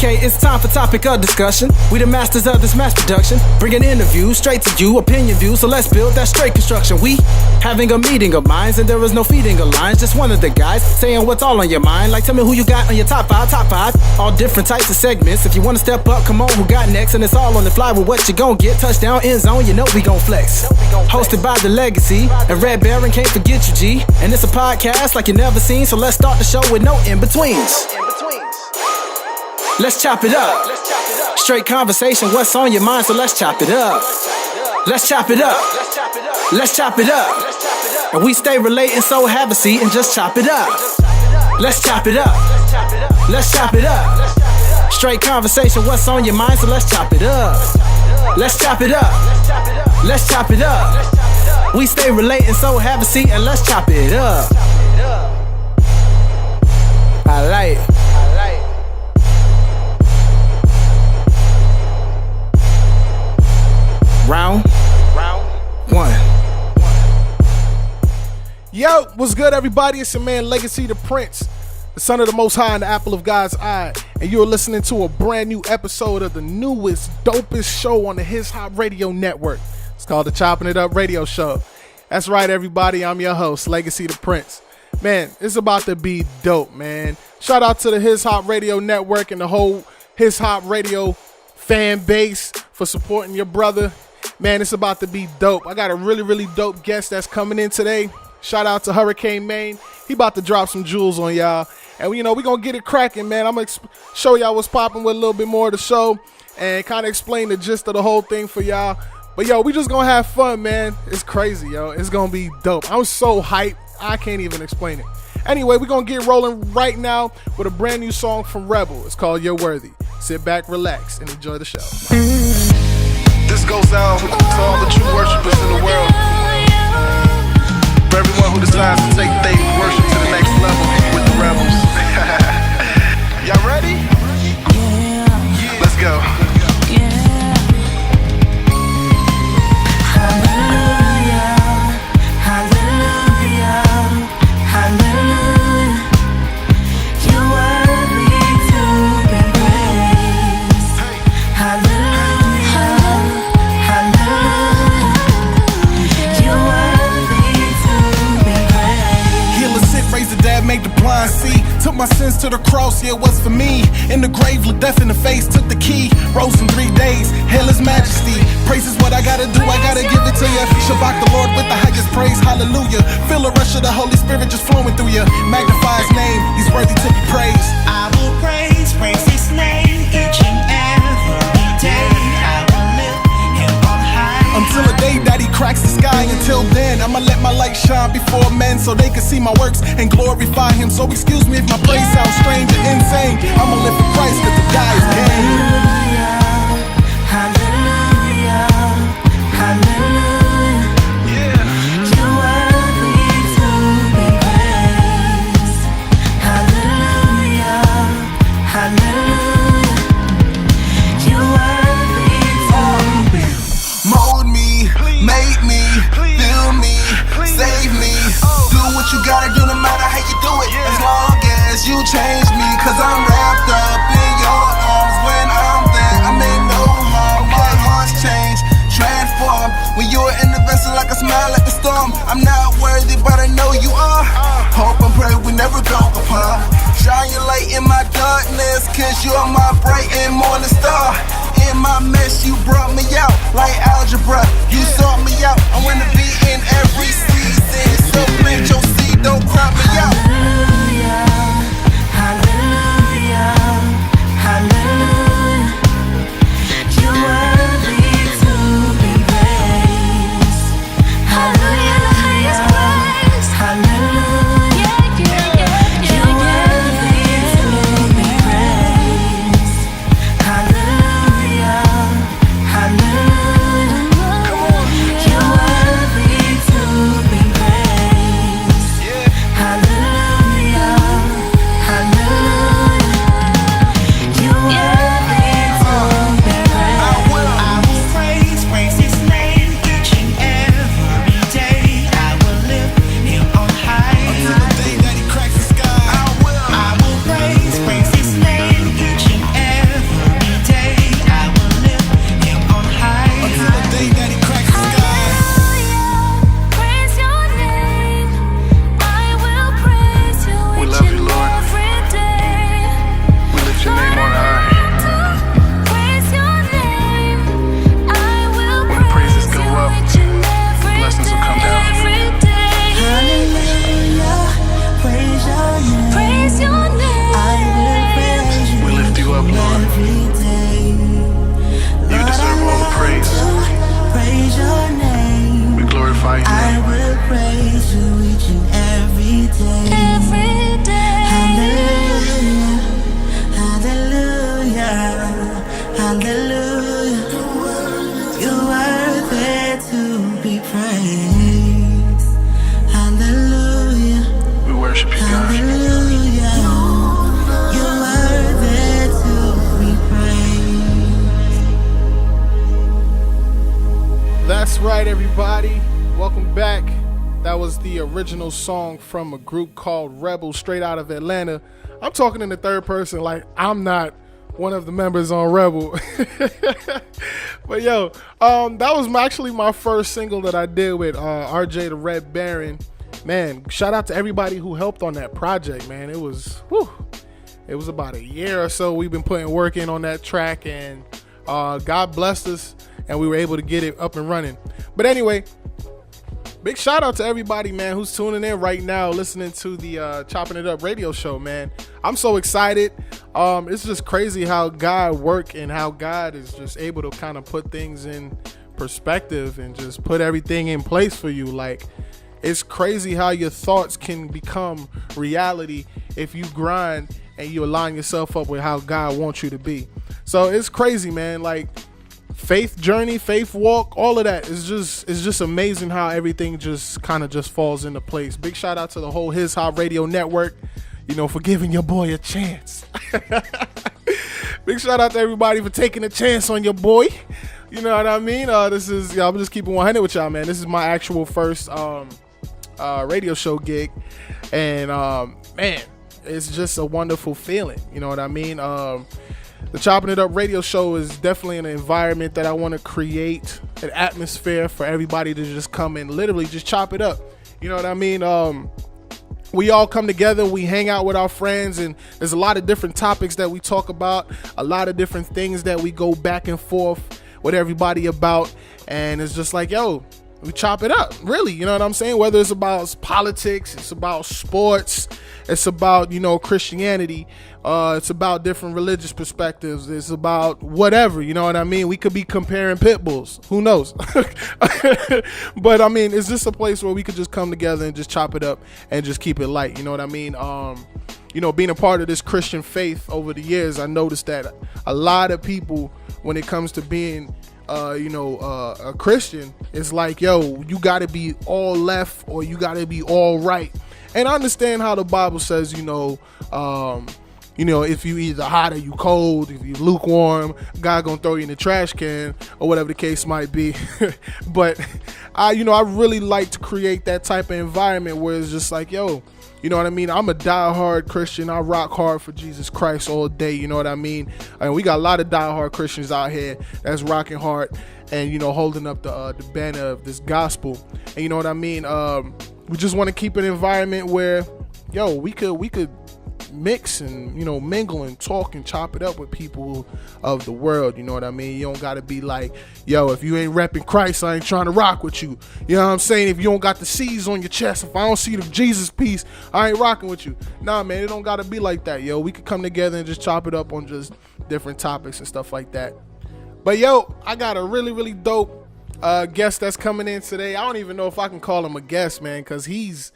Okay, it's time for topic of discussion. We the masters of this mass production, bringing interviews straight to you, opinion views. So let's build that straight construction. We having a meeting of minds, and there is no feeding of lines. Just one of the guys saying what's all on your mind. Like, tell me who you got on your top five. All different types of segments. If you wanna step up, come on, who got next? And it's all on the fly with what you gon' get. Touchdown, end zone, you know we gon' flex. Hosted by the Legaci and Red Baron, can't forget you, G. And it's a podcast like you never seen. So let's start the show with no in-betweens. Let's chop it up. Straight conversation, what's on your mind, so let's chop it up. Let's chop it up. Let's chop it up. And we stay relating, so have a seat and just chop it up. Let's chop it up. Let's chop it up. Straight conversation, what's on your mind, so let's chop it up. Let's chop it up. Let's chop it up. We stay relating, so have a seat and let's chop it up. I like it. Round one. Yo, what's good, everybody? It's your man Legaci the Prince, the son of the Most High and the apple of God's eye, and you're listening to a brand new episode of the newest, dopest show on the His Hop Radio Network. It's called the Choppin' It Up Radio Show. That's right, everybody. I'm your host, Legaci the Prince. Man, it's about to be dope, man. Shout out to the His Hop Radio Network and the whole His Hop Radio fan base for supporting your brother. Man, it's about to be dope. I got a really dope guest that's coming in today. Shout out to Hurricane Maine. He about to drop some jewels on y'all. And, you know, we're going to get it cracking, man. I'm going to show y'all what's popping with a little bit more of the show and kind of explain the gist of the whole thing for y'all. But, yo, we just going to have fun, man. It's crazy, yo. It's going to be dope. I'm so hyped. I can't even explain it. Anyway, we're going to get rolling right now with a brand new song from Rebel. It's called You're Worthy. Sit back, relax, and enjoy the show. This goes out to all the true worshipers in the world. For everyone who decides to take their worship to the next level with the rebels. Y'all ready? Yeah. Let's go. Made the blind see. Took my sins to the cross, yeah, it was for me. In the grave, looked death in the face, took the key. Rose in 3 days, hail his majesty. Praise is what I gotta do, I gotta give it to you. Shabbat the Lord with the highest praise, hallelujah. Feel a rush of the Holy Spirit just flowing through you. Magnify his name, he's worthy to be praised. I will praise his name each and every day. I will lift him on high. Until the day that he cracks the sky. Until then, I'ma let my light shine before men so they can see my works and glorify him. So excuse me if my praise sounds strange and insane. I'ma live for Christ cause the guy is game. Hallelujah, hallelujah. Yeah. You're worthy to be praised. Hallelujah, hallelujah. You're worthy to be. Mold me, make me, fill me, save me. Do what you gotta do no matter how you do it. As long as you change me, cause I'm wrapped up in your arms. When I'm there, I mean no harm. My heart's changed, transformed. When you're in the vessel like a smile at the storm. I'm not worthy, but I know you are. Hope and pray we never go apart. Shine your light in my darkness, cause you're my bright and morning star. In my mess, you brought me out like algebra. You sought me out. I wanna be in every season. So plant your seed, don't crop me out. Hallelujah, hallelujah, hallelujah. You're worthy to be praised. Hallelujah, the highest praise. Hallelujah, you're worthy to be praised. Hallelujah. That's right, everybody. Welcome back. That was the original song from a group called Rebel, straight out of Atlanta. I'm talking in the third person like I'm not one of the members on Rebel. But yo, that was actually my first single that I did with RJ the Red Baron. Man, shout out to everybody who helped on that project, man. It was about a year or so we've been putting work in on that track, and God blessed us and we were able to get it up and running. But anyway, big shout out to everybody, man, who's tuning in right now, listening to the Chopping It Up radio show, man. I'm so excited. It's just crazy how God works and how God is just able to kind of put things in perspective and just put everything in place for you. Like, it's crazy how your thoughts can become reality if you grind and you align yourself up with how God wants you to be. So it's crazy, man. Like, faith journey, faith walk, all of that is just amazing how everything just kind of just falls into place. Big shout out to the whole His Hop Radio Network, for giving your boy a chance. Big shout out to everybody for taking a chance on your boy. You know what I mean? I'm just keeping 100 with y'all, man. This is my actual first radio show gig, and man, it's just a wonderful feeling. You know what I mean? The Chopping It Up radio show is definitely an environment that I want to create, an atmosphere for everybody to just come and literally just chop it up. You know what I mean? We all come together, we hang out with our friends, and there's a lot of different topics that we talk about, a lot of different things that we go back and forth with everybody about, and it's just like, yo, we chop it up, really, you know what I'm saying? Whether it's about politics, it's about sports, it's about, Christianity, it's about different religious perspectives, it's about whatever, you know what I mean? We could be comparing pit bulls, who knows? But I mean, it's just a place where we could just come together and just chop it up and just keep it light, you know what I mean? Being a part of this Christian faith over the years, I noticed that a lot of people, when it comes to being a Christian, it's like, yo, you got to be all left or you got to be all right. And I understand how the Bible says, if you either hot or you cold, if you lukewarm, God gonna throw you in the trash can or whatever the case might be. But I really like to create that type of environment where it's just like, yo, you know what I mean? I'm a diehard Christian. I rock hard for Jesus Christ all day. You know what I mean? And we got a lot of diehard Christians out here that's rocking hard and, holding up the banner of this gospel. And you know what I mean? We just want to keep an environment where, yo, we could mix and, mingle and talk and chop it up with people of the world. You know what I mean? You don't got to be like, yo, if you ain't repping Christ, I ain't trying to rock with you. You know what I'm saying? If you don't got the C's on your chest, if I don't see the Jesus piece, I ain't rocking with you. Nah, man, it don't got to be like that, yo. We could come together and just chop it up on just different topics and stuff like that. But yo, I got a really, really dope guest that's coming in today. I don't even know if I can call him a guest, man, because he's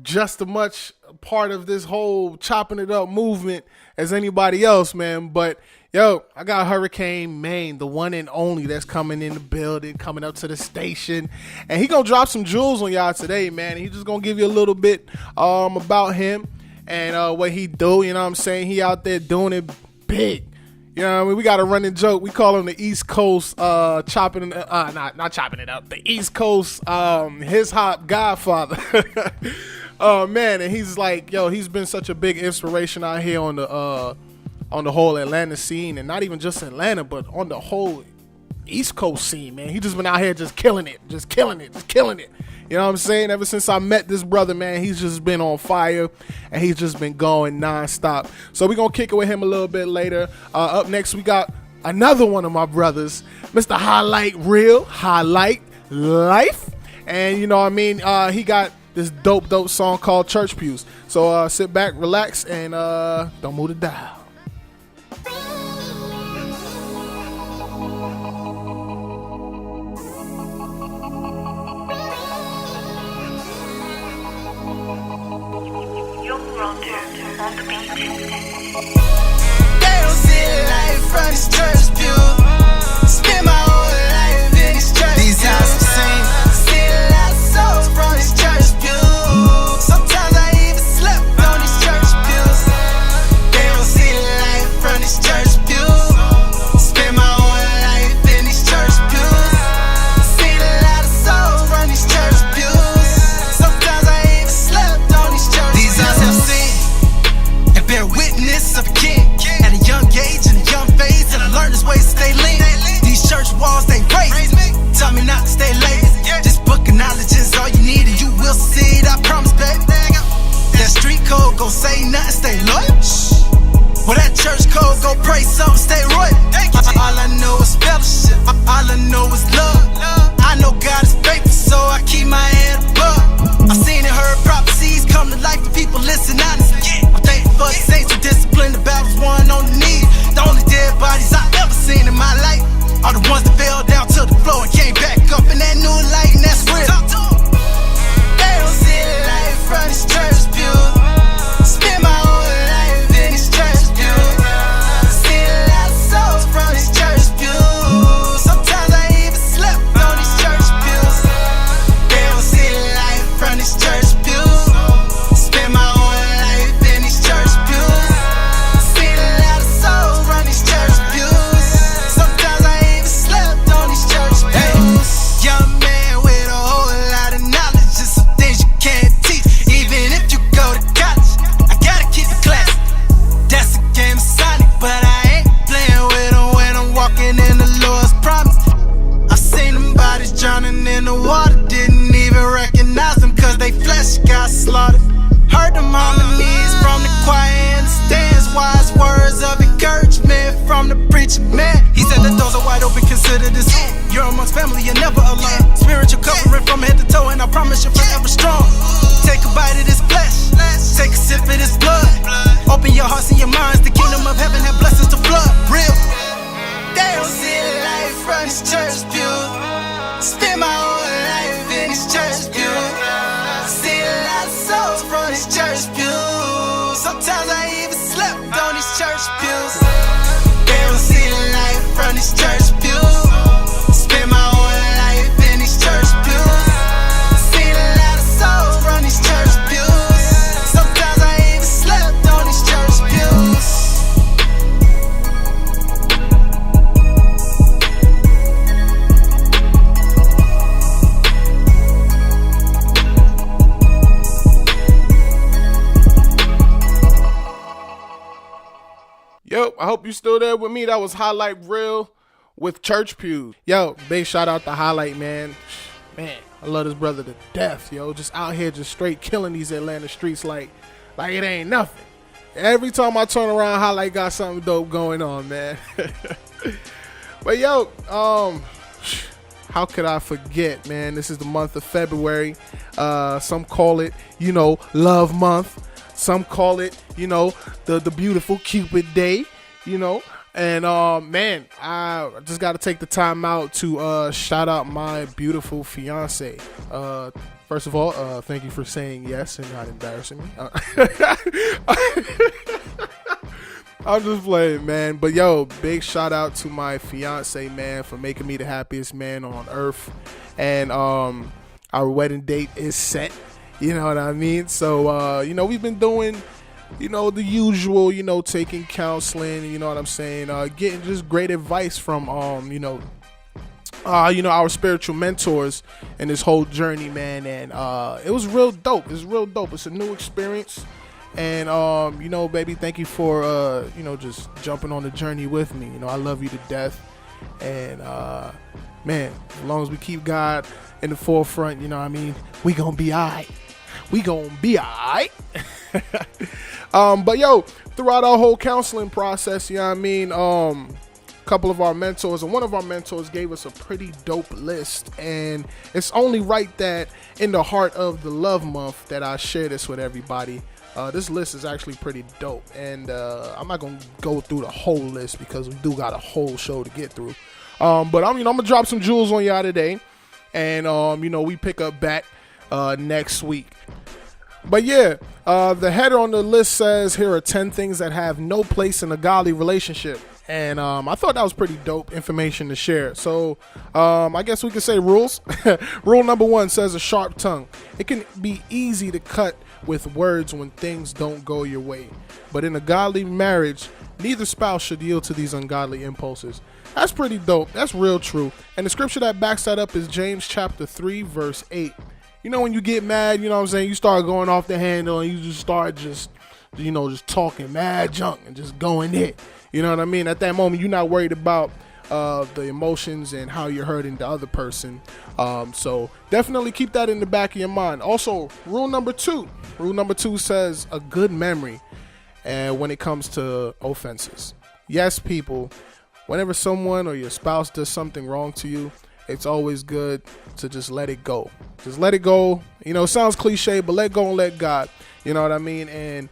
just as much part of this whole chopping it up movement as anybody else, man. But yo, I got Hurricane Maine, the one and only, that's coming in the building, coming up to the station, and he gonna drop some jewels on y'all today, man. He just gonna give you a little bit about him and what he do. You know what I'm saying? He out there doing it big. You know what I mean? We got a running joke. We call him the East Coast not chopping it up. The East Coast His Hop Godfather. Oh man, and he's like, yo, he's been such a big inspiration out here on the whole Atlanta scene, and not even just Atlanta, but on the whole East Coast scene, man. He just been out here just killing it. You know what I'm saying? Ever since I met this brother, man, he's just been on fire, and he's just been going nonstop. So we're going to kick it with him a little bit later. Up next, we got another one of my brothers, Mr. Highlight Life. And you know what I mean? He got this dope song called Church Pews. So sit back, relax, and don't move the dial. On the beach. They don't see life from this church pew. Spend my whole life in this church. These houses sing. See a lot of souls from this church pew. Sometimes I even slept on these church pews. They don't see life from this church pew. Spend my whole life in these church pews. See a taught me not to stay late. Just book knowledge is all you need and you will succeed, I promise, baby. That street code gon' say nothing, stay loyal. Well, that church code gon' pray something, stay royal. All I know is fellowship, all I know is love. I know God is faithful, so I keep my head above. I seen and heard prophecies come to life, and people listen honestly. I'm thankful for the saints who disciplined, the battles won on the knees. The only dead bodies I ever seen in my life are the ones that fell down to the floor and came back up in that new light, and that's real. They don't see the light from this church pew. Spend my whole life in this church pew. See a lot of souls from this church pew. Sometimes I even slept on these church pews. They don't see the light from this church pew. Spend my whole life in these church pews. See a lot of souls from these church pews. Sometimes I even slept on these church pews. Young man with a whole lot of knowledge, just some things you can't teach. Even if you go to college, I gotta keep it classy. That's a game of Sonic, but I ain't playing with them when I'm walking in the Lord's promise. I seen them bodies drowning in the water, didn't even recognize them cause they flesh got slaughtered. Heard them harmonies from the choir and the stands, wise words of encouragement from the preacher man. He said the doors are wide open, consider this. You're amongst family, you're never alone. Spiritual covering from head to toe, and I promise you're forever strong. Take a bite of this flesh, take a sip of this blood. Open your hearts and your minds, the kingdom of heaven have blessings to flood. Real. They don't see the light from this church pew. Spend my whole life in this church pew. See a lot of souls from this church pew. Sometimes I even slept on these church pews. They don't see the light from this church pew. Spend my whole life in these church pews. See a lot of souls from these church pews. Sometimes I even slept on these church pews. Yo, I hope you still there with me. That was Highlight Real with Church Pews. Yo, big shout out to Highlight, man. Man, I love this brother to death, yo. Just out here just straight killing these Atlanta streets like it ain't nothing. Every time I turn around, Highlight got something dope going on, man. But yo, how could I forget, man? This is the month of February. Some call it, Love Month. Some call it, the beautiful Cupid Day, And, man, I just got to take the time out to shout out my beautiful fiance. First of all, thank you for saying yes and not embarrassing me. I'm just playing, man. But, yo, big shout out to my fiance, man, for making me the happiest man on earth. And our wedding date is set. You know what I mean? So, we've been doing, the usual, taking counseling, you know what I'm saying? Getting just great advice from, our spiritual mentors in this whole journey, man. And it was real dope. It's real dope. It's a new experience. And, baby, thank you for, just jumping on the journey with me. I love you to death. And, man, as long as we keep God in the forefront, we gonna be all right. We gonna be all right. But yo, throughout our whole counseling process, a couple of our mentors, and one of our mentors gave us a pretty dope list, and it's only right that in the heart of the love month that I share this with everybody. This list is actually pretty dope, and I'm not gonna go through the whole list because we do got a whole show to get through. But I'm gonna drop some jewels on y'all today, and we pick up back next week. But yeah, the header on the list says here are 10 things that have no place in a godly relationship. And I thought that was pretty dope information to share. So I guess we could say rules. Rule number 1 says a sharp tongue. It can be easy to cut with words when things don't go your way. But in a godly marriage, neither spouse should yield to these ungodly impulses. That's pretty dope. That's real true. And the scripture that backs that up is James chapter 3, verse 8. When you get mad, you start going off the handle and you just start just talking mad junk and just going it. You know what I mean? At that moment, you're not worried about the emotions and how you're hurting the other person. So definitely keep that in the back of your mind. Also, rule number two says a good memory. And when it comes to offenses, yes, people, whenever someone or your spouse does something wrong to you, it's always good to just let it go. Just let it go. You know, it sounds cliche, but let go and let God. You know what I mean? And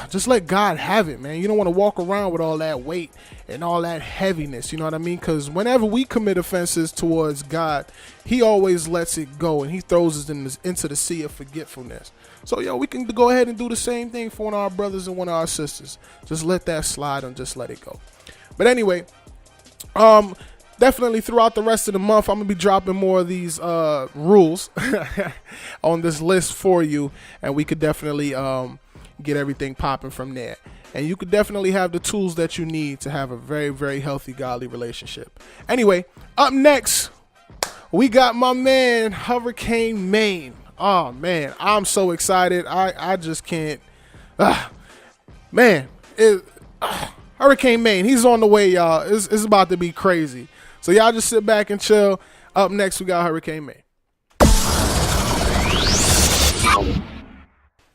just let God have it, man. You don't want to walk around with all that weight and all that heaviness. You know what I mean? Because whenever we commit offenses towards God, he always lets it go and he throws us into the sea of forgetfulness. So, we can go ahead and do the same thing for one of our brothers and one of our sisters. Just let that slide and just let it go. But anyway, definitely throughout the rest of the month, I'm going to be dropping more of these rules on this list for you. And we could definitely get everything popping from there. And you could definitely have the tools that you need to have a very, very healthy, godly relationship. Anyway, up next, we got my man, Hurricane Maine. Oh, man, I'm so excited. I just can't. Hurricane Maine, he's on the way, y'all. It's about to be crazy. So y'all just sit back and chill. Up next, we got Hurricane Maine.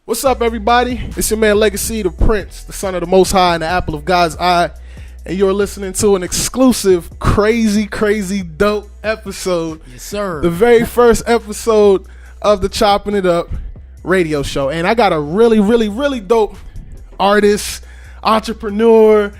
What's up, everybody? It's your man, Legaci, the Prince, the son of the Most High and the apple of God's eye. And you're listening to an exclusive, crazy, crazy, dope episode. Yes, sir. The very first episode of the Choppin' It Up radio show. And I got a really, really, really dope artist, entrepreneur,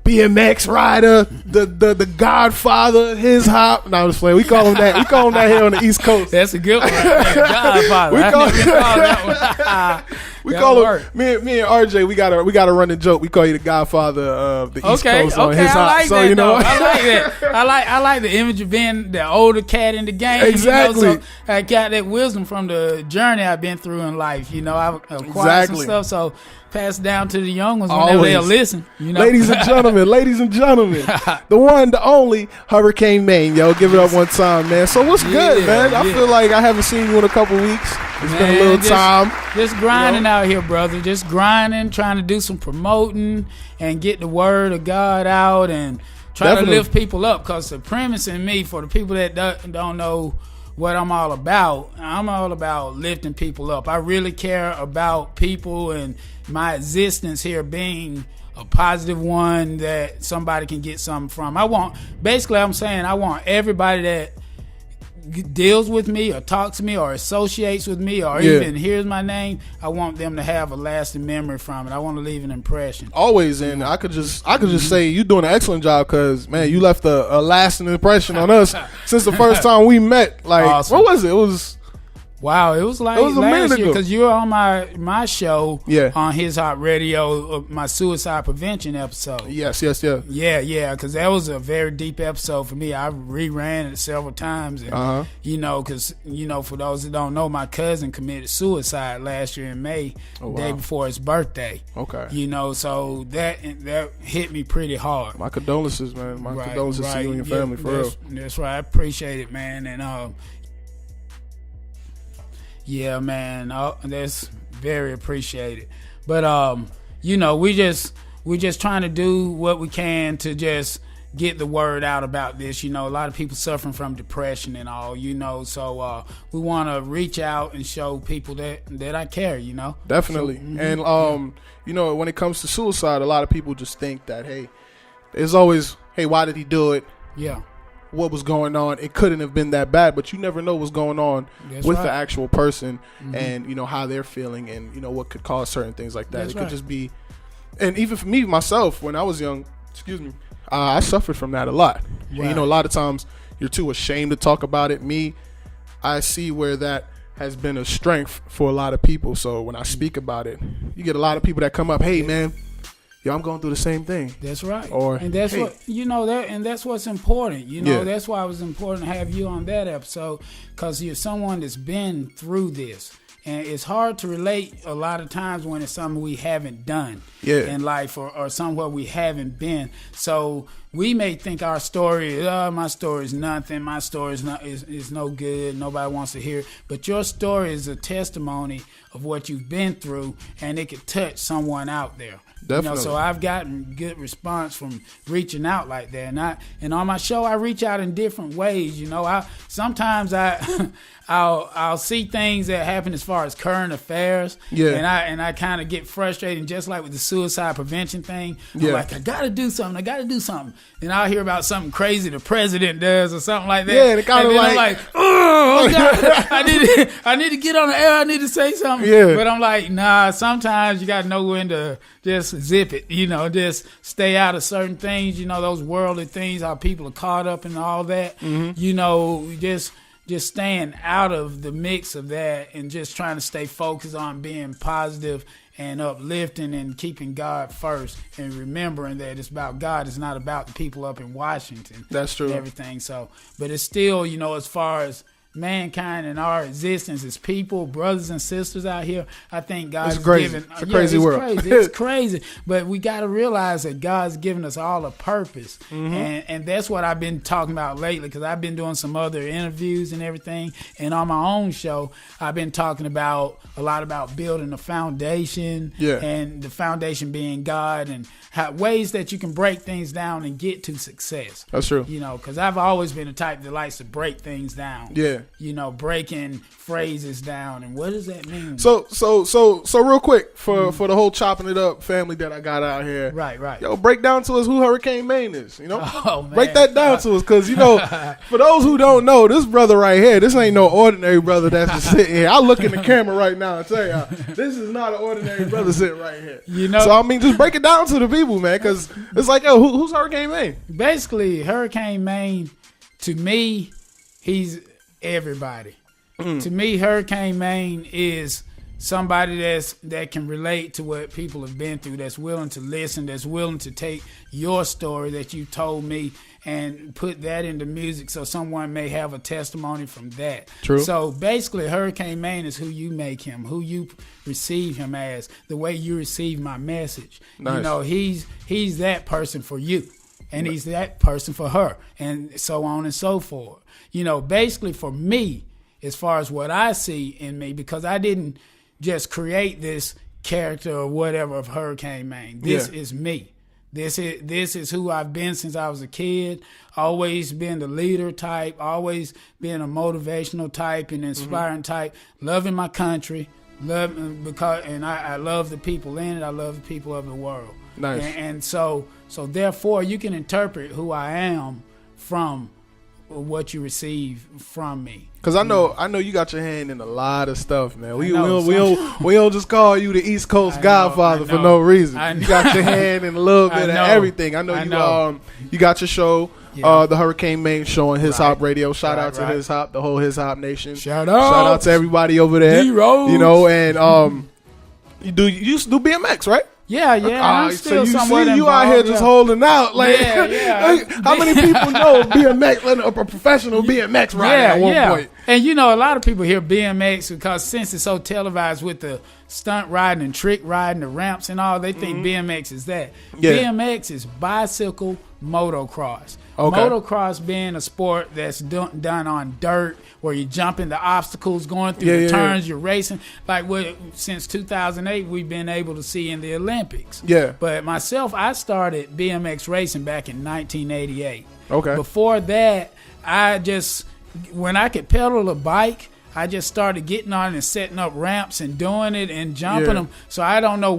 BMX rider, the Godfather, his hop. No, I'm just playing. We call him that. We call him that here on the East Coast. That's a good one. Godfather. We call that one. We call him. Me and RJ. We got a running joke. We call you the Godfather of the East Coast on his hop. Like so that, you know, I like that. I like the image of being the older cat in the game. Exactly. You know, so I got that wisdom from the journey I've been through in life. You know, I've acquired some stuff. So pass it down to the young ones whenever they'll listen. You know? Ladies and gentlemen, the one, the only Hurricane Maine. Yo, give it up one time, man. So what's good, man? I feel like I haven't seen you in a couple weeks. It's been a little time. Just grinding out here, brother. Just grinding, trying to do some promoting and get the word of God out and try to lift people up. Because the premise in me, for the people that don't know what I'm all about lifting people up. I really care about people and my existence here being a positive one that somebody can get something from. I'm saying I want everybody that deals with me or talks to me or associates with me or even hears my name, I want them to have a lasting memory from it. I want to leave an impression. Always, and I could just say you're doing an excellent job because, man, you left a lasting impression on us since the first time we met. Like, awesome. What was it? It was... Wow, it was like last year because you were on my show on His Hop Radio, my suicide prevention episode. Yes. Yeah, because that was a very deep episode for me. I reran it several times, and because for those that don't know, my cousin committed suicide last year in May, day before his birthday. Okay. So that hit me pretty hard. My condolences, man. My condolences to you and your family, for real. That's right. I appreciate it, man, and yeah, man, that's very appreciated. But we just trying to do what we can to just get the word out about this. A lot of people suffering from depression and all. So we want to reach out and show people that I care. Definitely. So, and when it comes to suicide, a lot of people just think that, hey, there's always, hey, why did he do it? Yeah. What was going on? It couldn't have been that bad, but you never know what's going on the actual person and how they're feeling and what could cause certain things like that. Could just be, and even for me myself, when I was young, I suffered from that a lot. Right. And, a lot of times you're too ashamed to talk about it. I see where that has been a strength for a lot of people. So when I speak about it, you get a lot of people that come up, hey man, I'm going through the same thing. That's right. And that's what and that's what's important. That's why it was important to have you on that episode, because you're someone that's been through this And it's hard to relate a lot of times when it's something we haven't done in life or somewhere we haven't been. So we may think our story, my story is nothing, my story is no good, nobody wants to hear it. But your story is a testimony of what you've been through, and it could touch someone out there. Definitely. So I've gotten good response from reaching out like that, and on my show I reach out in different ways. Sometimes I'll see things that happen as far as current affairs, and I kind of get frustrated. And just like with the suicide prevention thing, I'm like, I gotta do something. Then I'll hear about something crazy the president does or something like that. Yeah, and kind of I'm like, oh God, I need to get on the air. I need to say something. Yeah. But I'm like, nah. Sometimes you gotta know when to just zip it. Just stay out of certain things. Those worldly things, how people are caught up in all that. Just staying out of the mix of that and just trying to stay focused on being positive and uplifting and keeping God first and remembering that it's about God. It's not about the people up in Washington. That's true. And everything. So, but it's still, as far as mankind and our existence as people, brothers and sisters out here, I think God's given. It's a crazy world. It's crazy. But we got to realize that God's given us all a purpose. And that's what I've been talking about lately, because I've been doing some other interviews and everything. And on my own show, I've been talking a lot about building a foundation and the foundation being God and ways that you can break things down and get to success. That's true. Because I've always been the type that likes to break things down. Yeah. Breaking phrases down, and what does that mean? So real quick for the whole chopping it up family that I got out here. Right. Yo, break down to us who Hurricane Maine is. Oh, man. Break that down to us, because for those who don't know, this brother right here, this ain't no ordinary brother that's just sitting here. I look in the camera right now and tell you, this is not an ordinary brother sitting right here. So I mean, just break it down to the people, man, because it's like, yo, who's Hurricane Maine? Basically, Hurricane Maine, to me, he's everybody. To me, Hurricane Maine is somebody that can relate to what people have been through, that's willing to listen, that's willing to take your story that you told me and put that into music so someone may have a testimony from that. True. So basically, Hurricane Maine is who you make him, who you receive him as, the way you receive my message. Nice. He's that person for you, and he's that person for her, and so on and so forth. Basically for me, as far as what I see in me, because I didn't just create this character or whatever of Hurricane Maine. This is me. This is who I've been since I was a kid. Always been the leader type, always been a motivational type and inspiring type, loving my country, I love the people in it. I love the people of the world. Nice. And so therefore you can interpret who I am from what you receive from me. Because I know you got your hand in a lot of stuff, man. We don't just call you the East Coast Godfather for no reason. You got your hand in a little bit of everything. I know you got your show, the Hurricane Maine show on His Hop Radio. Shout out to His Hop, the whole His Hop Nation. Shout out to everybody over there. And you used to do BMX, right? Yeah. I'm still somewhat you involved, out here just holding out. Like, yeah. How many people know BMX, a professional BMX rider at one point? And a lot of people hear BMX because since it's so televised with the stunt riding and trick riding, the ramps and all, they think BMX is that. Yeah. BMX is bicycle motocross. Okay. Motocross being a sport that's done on dirt, where you jump into obstacles, going through the turns, you're racing. Like since 2008, we've been able to see in the Olympics. Yeah. But myself, I started BMX racing back in 1988. Okay. Before that, when I could pedal a bike, I just started getting on and setting up ramps and doing it and jumping them. So I don't know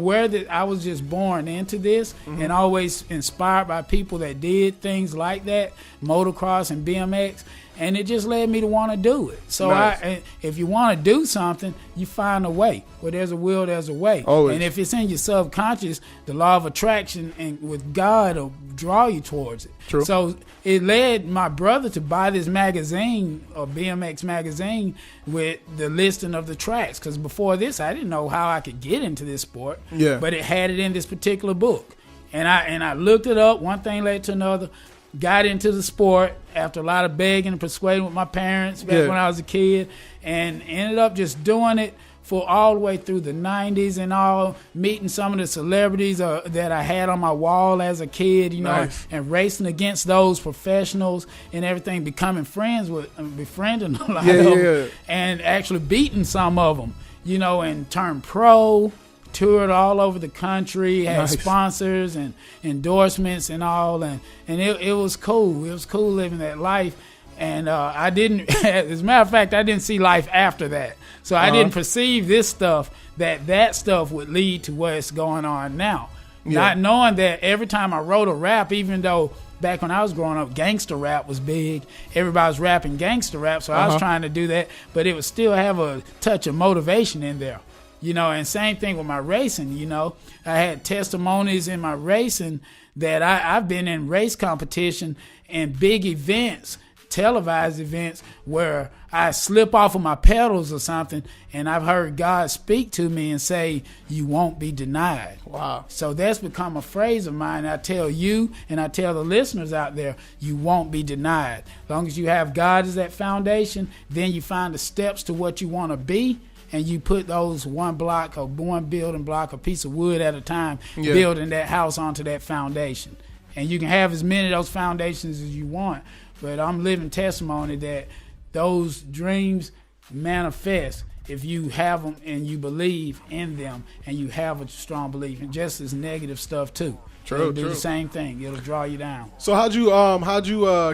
I was just born into this and always inspired by people that did things like that, motocross and BMX. And it just led me to want to do it. So nice. If you want to do something, you find a way. Where there's a will, there's a way. Always. And if it's in your subconscious, the law of attraction and with God will draw you towards it. True. So it led my brother to buy this magazine, or BMX magazine, with the listing of the tracks. Because before this, I didn't know how I could get into this sport. Yeah. But it had it in this particular book. And I looked it up. One thing led to another. Got into the sport after a lot of begging and persuading with my parents back when I was a kid, and ended up just doing it for all the way through the 90s and all, meeting some of the celebrities that I had on my wall as a kid, you know, Nice. and racing against those professionals and everything, becoming friends with, befriending a lot Yeah, of them, yeah. and actually beating some of them, you know, and turned pro, toured all over the country, had Nice. sponsors and endorsements and all, and it was cool. It was cool living that life. And I didn't, as a matter of fact, I didn't see life after that. So I didn't perceive this stuff, that stuff would lead to what's going on now. Yeah. Not knowing that every time I wrote a rap, even though back when I was growing up, gangster rap was big. Everybody was rapping gangster rap, so I was trying to do that. But it would still have a touch of motivation in there. You know, and same thing with my racing, you know. I had testimonies in my racing that I've been in race competition and big events, televised events, where I slip off of my pedals or something, and I've heard God speak to me and say, "You won't be denied." Wow. So that's become a phrase of mine. I tell you and I tell the listeners out there, you won't be denied. As long as you have God as that foundation, then you find the steps to what you want to be, and you put those one block or one building block, a piece of wood at a time, Yeah. building that house onto that foundation. And you can have as many of those foundations as you want. But I'm living testimony that those dreams manifest if you have them and you believe in them and you have a strong belief. And just as negative stuff too. True, It'll do true. the same thing. It'll draw you down. So how'd you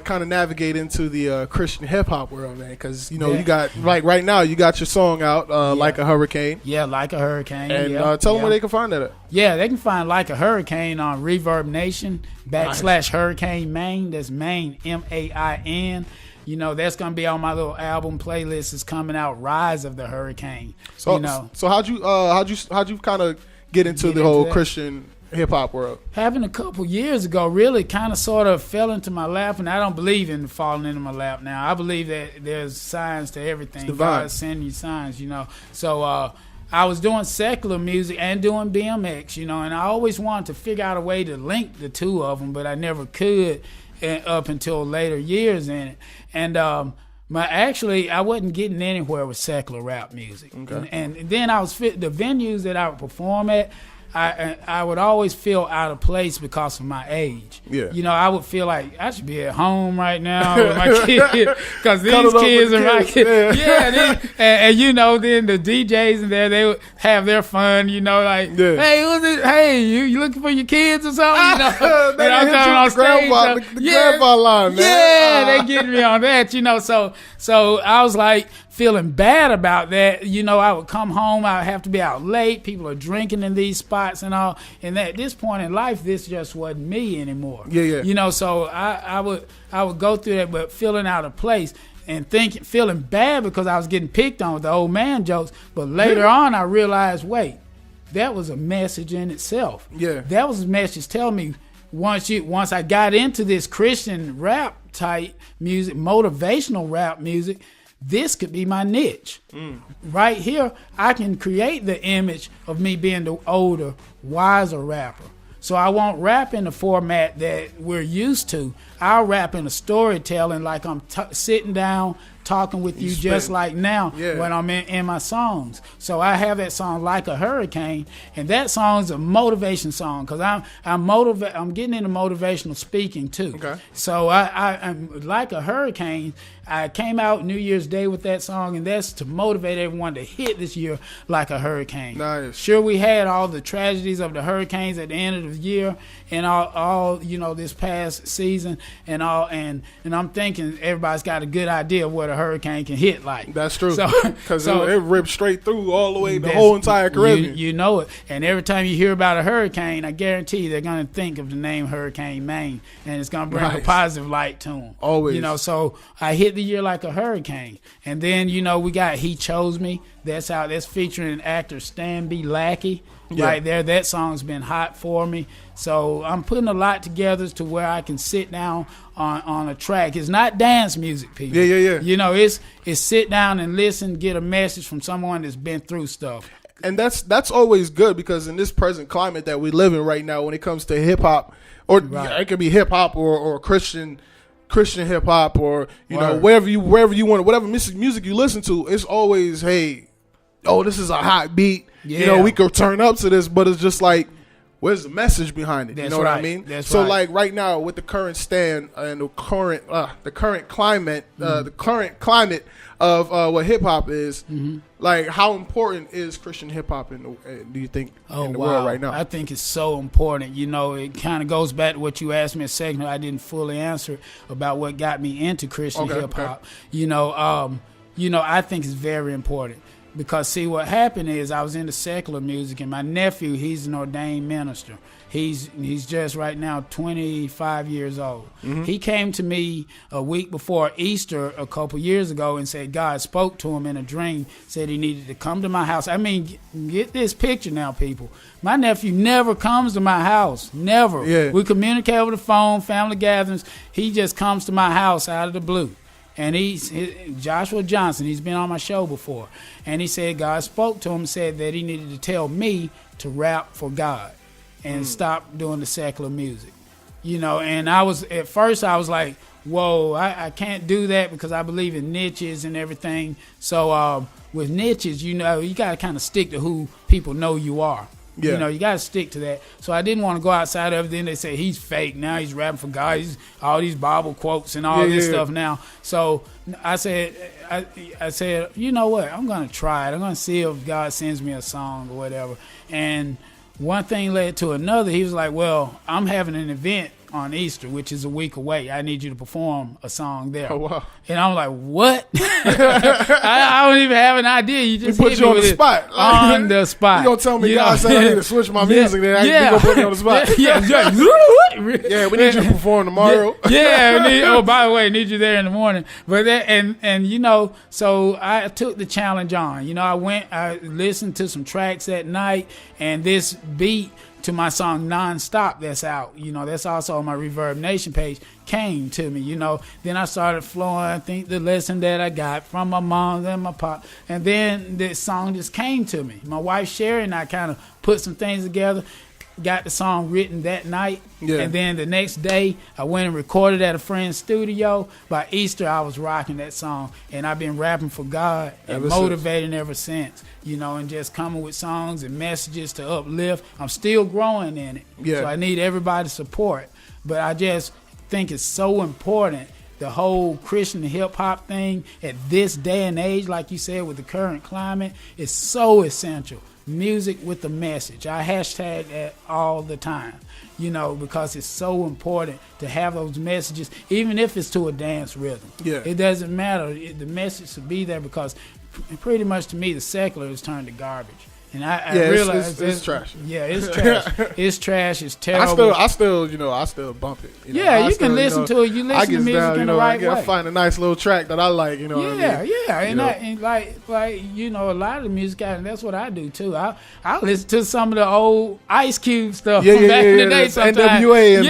kind of navigate into the Christian hip hop world, man? Because you know Yeah. you got right now you got your song out, Like a Hurricane, Yeah, Like a Hurricane. and yeah, tell them yeah. where they can find that at. Yeah, they can find Like a Hurricane on Reverb Nation / Hurricane Main. That's Main, MAIN. You know, that's gonna be on my little album playlist. Is coming out, Rise of the Hurricane. So you know, so how'd you kind of get into Get the into whole that. Christian hip hop world? happened a couple years ago, really kind of sort of fell into my lap, and I don't believe in falling into my lap now. I believe that there's signs to everything. It's divine. God send you signs, you know. So I was doing secular music and doing BMX, you know, and I always wanted to figure out a way to link the two of them, but I never could up until later years in it. And I wasn't getting anywhere with secular rap music. Okay. And then I was the venues that I would perform at, I would always feel out of place because of my age. Yeah. You know, I would feel like I should be at home right now with my kids because these Cuddled up kids with are the my kids, kids. yeah. Yeah, and you know, then the DJs in there, they would have their fun. You know, like, Yeah. hey, who's it? Hey, you looking for your kids or something? You know, They and I'm hit coming you on with the grandpa- stage. the grandpa line, man. Yeah, they getting me on that. You know, so I was like feeling bad about that. You know, I would come home, I would have to be out late. People are drinking in these spots and all. And at this point in life, this just wasn't me anymore. Yeah, yeah. You know, so I would go through that, but feeling out of place and feeling bad because I was getting picked on with the old man jokes. But later on, I realized, wait, that was a message in itself. Yeah. That was a message telling me once I got into this Christian rap type music, motivational rap music, this could be my niche. Right here, I can create the image of me being the older, wiser rapper. So I won't rap in the format that we're used to. I'll rap in a storytelling like I'm sitting down talking with you just like now when I'm in my songs. So I have that song Like a Hurricane, and that song's a motivation song because I'm getting into motivational speaking too. Okay. So I'm Like a Hurricane. I came out New Year's Day with that song, and that's to motivate everyone to hit this year like a hurricane. Nice. Sure, we had all the tragedies of the hurricanes at the end of the year, and all you know, this past season, and all, and I'm thinking everybody's got a good idea of what a hurricane can hit like. That's true. So, Because it ripped straight through all the way the that's- whole entire Caribbean. You know it. And every time you hear about a hurricane, I guarantee they're going to think of the name Hurricane Maine, and it's going to bring Nice. a positive light to them. Always. You know, so I hit the year like a hurricane. And then, you know, we got He Chose Me. That's featuring actor Stan B. Lackey. Yeah. Right there. That song's been hot for me. So I'm putting a lot together to where I can sit down on a track. It's not dance music, people. Yeah. You know, it's sit down and listen, get a message from someone that's been through stuff. And that's always good because in this present climate that we live in right now, when it comes to hip hop, or Right. it could be hip hop or Christian hip hop, or you know Word. wherever you want, whatever music you listen to, it's always, hey, oh, this is a hot beat. Yeah. You know, we could turn up to this, but it's just like, where's the message behind it? That's You know what I right. mean? That's so right. like right now with the current stand and the current climate, the current climate of what hip hop is, like how important is Christian hip hop do you think in the world right now? I think it's so important. You know, it kind of goes back to what you asked me a second ago. I didn't fully answer about what got me into Christian hip hop. You know, I think it's very important. Because, see, what happened is I was into secular music, and my nephew, he's an ordained minister. He's just right now 25 years old. He came to me a week before Easter a couple years ago and said God spoke to him in a dream, said he needed to come to my house. I mean, get this picture now, people. My nephew never comes to my house, never. Yeah. We communicate over the phone, family gatherings. He just comes to my house out of the blue. And he's Joshua Johnson. He's been on my show before. And he said God spoke to him and said that he needed to tell me to rap for God and stop doing the secular music. You know, and at first I was like, whoa, I can't do that because I believe in niches and everything. So with niches, you know, you got to kind of stick to who people know you are. Yeah. You know, you got to stick to that. So I didn't want to go outside of it. Then they say he's fake. Now he's rapping for God. He's all these Bible quotes and all this stuff now. So I said, you know what? I'm going to try it. I'm going to see if God sends me a song or whatever. And one thing led to another. He was like, well, I'm having an event on Easter, which is a week away. I need you to perform a song there. Oh, wow. And I'm like, what? I don't even have an idea. You just put hit you me on the with it. spot. On the spot. You gonna tell me You God know? said I need to switch my music, then I gonna put me on the spot. Yeah, Yeah, we need you to perform tomorrow. oh, by the way, need you there in the morning. But that, and you know, so I took the challenge on. You know, I listened to some tracks that night, and this beat to my song Nonstop that's out, you know, that's also on my Reverb Nation page, came to me, you know. Then I started flowing, I think the lesson that I got from my mom and my pop, and then this song just came to me. My wife Sherry and I kind of put some things together, got the song written that night, and then the next day I went and recorded at a friend's studio. By Easter I was rocking that song, and I've been rapping for God and motivating ever since, you know, and just coming with songs and messages to uplift. I'm still growing in it, so I need everybody's support. But I just think it's so important, the whole Christian hip-hop thing at this day and age, like you said, with the current climate, is so essential. Music with a message. I hashtag that all the time, you know, because it's so important to have those messages, even if it's to a dance rhythm. Yeah. It doesn't matter. The message should be there, because pretty much to me, the secular has turned to garbage. And I realize it's trash. Yeah, it's trash. It's trash. It's terrible. I still bump it. You know? Yeah, you can listen to it. You listen to music down, in the right way. I find a nice little track that I like. You know. Yeah, what I mean? yeah, and like you know, a lot of the music, and that's what I do too. I listen to some of the old Ice Cube stuff from back in the day. Sometimes NWA and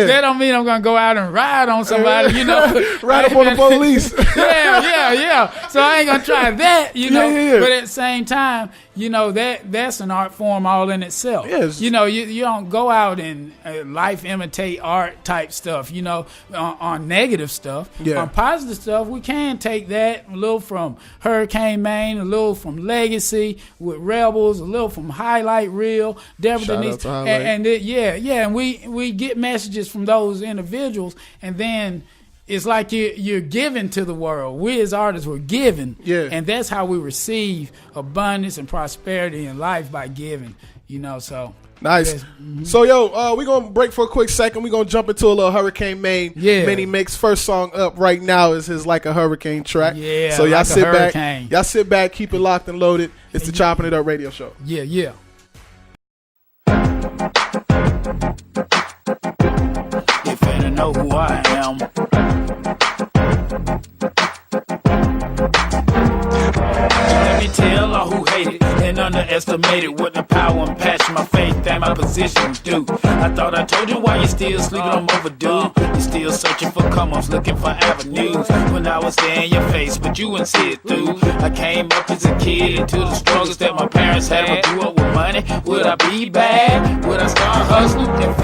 that don't mean I'm gonna go out and ride on somebody. You know, ride up on the police. yeah. So I ain't gonna try that. You know, but at the same time, you know, that's an art form all in itself. Yes. You know, you don't go out and life imitate art type stuff, you know, on negative stuff. Yeah. On positive stuff, we can take that, a little from Hurricane Maine, a little from Legacy with Rebels, a little from Highlight Reel, Deborah Denise. And we get messages from those individuals, and then it's like you're giving to the world. We as artists were given, and that's how we receive abundance and prosperity in life, by giving. You know, so nice. Mm-hmm. So we're gonna break for a quick second. We're gonna jump into a little Hurricane Maine mini mix. First song up right now is his Like a Hurricane track. Yeah. So y'all sit back, keep it locked and loaded. It's the Chopping It Up radio show. Yeah. You finna know who I am. Let me tell all who hate it and underestimated what the power and passion, my faith and my position do. I thought I told you why you still sleeping, I'm overdue. You still searching for come-ups, looking for avenues. When I was there in your face, but you wouldn't see it through. I came up as a kid into the struggles that my parents had. But grew up with money, would I be bad? Would I start hustling at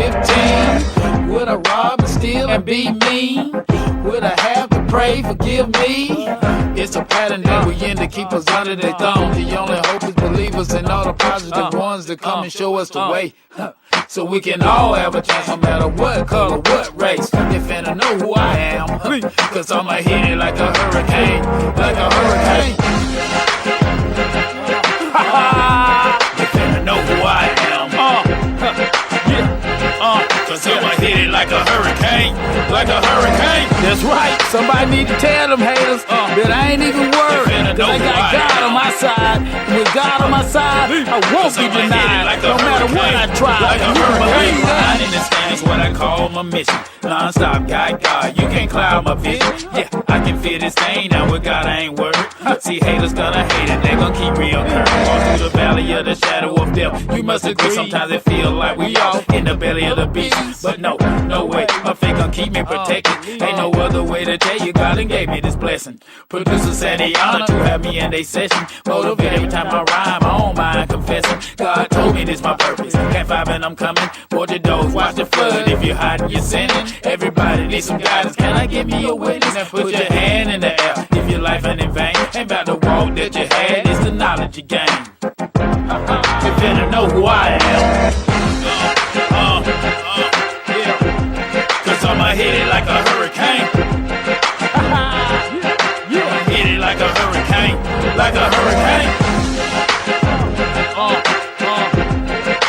15? Would I rob and steal and be mean? Would I have to pray, forgive me? It's a pattern that we in to keep us under their thumb. The only hope is believers and all the positive ones that come and show us the way. So we can all have a chance, no matter what color, what race. They finna know who I am, cause I'ma hit it like a hurricane, like a hurricane. They finna know who I am, cause I'ma hit it like a hurricane, like a hurricane. That's right, somebody need to tell them haters that I ain't even worried, cause I got God on my side. With God on my side, I won't be denied, no matter what I try. Like a hurricane, I understand is what I call my mission. Non-stop, God, you can't cloud my vision. Yeah, I can feel this thing, now with God I ain't worried. See, haters gonna hate it, they gon' keep reoccurring. Walk through the valley of the shadow of death. You must agree, sometimes it feel like we all in the belly of the beast. But no way, my faith gon' keep me protected. Ain't no other way to tell you, God done gave me this blessing. Producers said they honor to have me in their session. Motivate every time I rhyme, I don't mind confessing. God told me this my purpose. Can't find and I'm coming. Watch your doors, watch the flood. If you're hiding, you're sinning. Everybody needs some guidance. Can I give me a witness? Put your hand in the air. If your life ain't in vain, ain't about the walk that you had, it's the knowledge you gain. You better know who I am. Yeah. Cause I'ma hit it like a hurricane. I'ma hit it like a hurricane, like a hurricane.